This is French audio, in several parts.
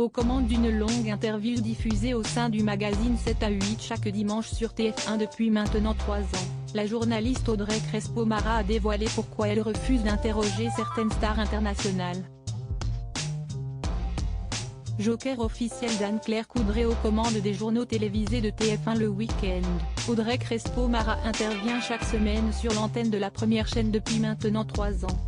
aux commandes d'une longue interview diffusée au sein du magazine 7 à 8 chaque dimanche sur TF1 depuis maintenant 3 ans. La journaliste Audrey Crespo-Mara a dévoilé pourquoi elle refuse d'interroger certaines stars internationales. Joker officiel d'Anne-Claire Coudray aux commandes des journaux télévisés de TF1 le week-end. Audrey Crespo-Mara intervient chaque semaine sur l'antenne de la première chaîne depuis maintenant 3 ans.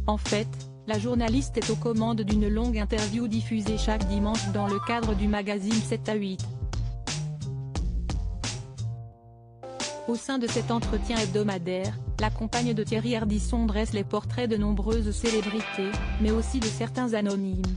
En fait, la journaliste est aux commandes d'une longue interview diffusée chaque dimanche dans le cadre du magazine 7 à 8. Au sein de cet entretien hebdomadaire, la compagne de Thierry Ardisson dresse les portraits de nombreuses célébrités, mais aussi de certains anonymes.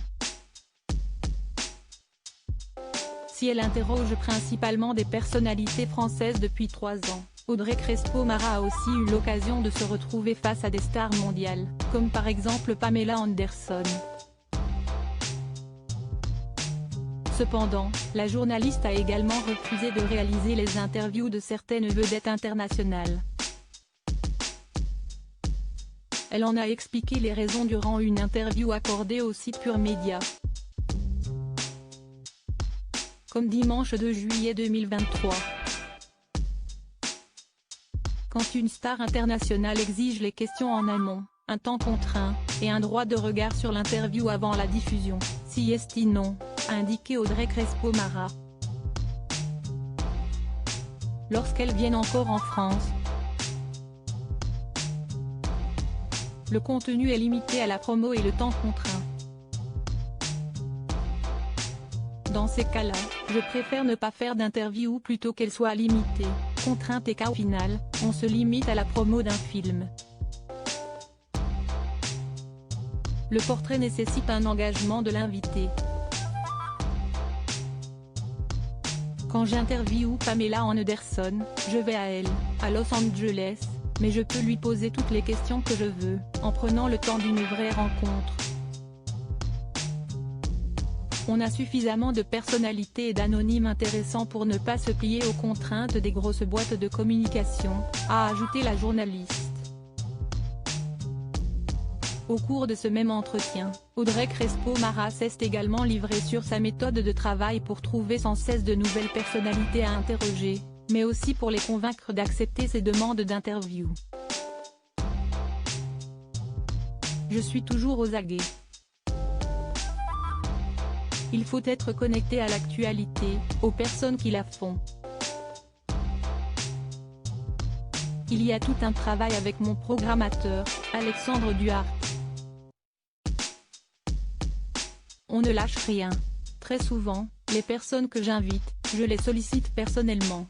Si elle interroge principalement des personnalités françaises depuis 3 ans, Audrey Crespo-Mara a aussi eu l'occasion de se retrouver face à des stars mondiales, comme par exemple Pamela Anderson. Cependant, la journaliste a également refusé de réaliser les interviews de certaines vedettes internationales. Elle en a expliqué les raisons durant une interview accordée au site Pure Média. Comme dimanche 2 juillet 2023. Quand une star internationale exige les questions en amont, un temps contraint, et un droit de regard sur l'interview avant la diffusion, si est non, a indiqué Audrey Crespo-Mara. Lorsqu'elles viennent encore en France, le contenu est limité à la promo et le temps contraint. Dans ces cas-là, je préfère ne pas faire d'interview plutôt qu'elle soit limitée, contrainte et qu'au final, on se limite à la promo d'un film. Le portrait nécessite un engagement de l'invité. Quand j'interviewe Pamela Anderson, je vais à elle, à Los Angeles, mais je peux lui poser toutes les questions que je veux, en prenant le temps d'une vraie rencontre. On a suffisamment de personnalités et d'anonymes intéressants pour ne pas se plier aux contraintes des grosses boîtes de communication, a ajouté la journaliste. Au cours de ce même entretien, Audrey Crespo-Mara s'est également livrée sur sa méthode de travail pour trouver sans cesse de nouvelles personnalités à interroger, mais aussi pour les convaincre d'accepter ses demandes d'interview. Je suis toujours aux aguets. Il faut être connecté à l'actualité, aux personnes qui la font. Il y a tout un travail avec mon programmateur, Alexandre Duhart. On ne lâche rien. Très souvent, les personnes que j'invite, je les sollicite personnellement.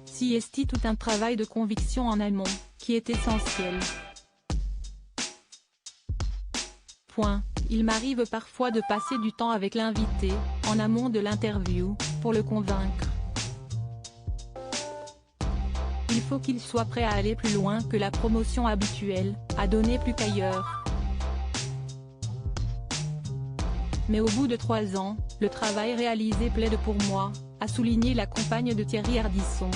Si est tout un travail de conviction en amont, qui est essentiel. Point. Il m'arrive parfois de passer du temps avec l'invité, en amont de l'interview, pour le convaincre. Il faut qu'il soit prêt à aller plus loin que la promotion habituelle, à donner plus qu'ailleurs. Mais au bout de 3 ans, le travail réalisé plaide pour moi, a souligné la compagne de Thierry Ardisson.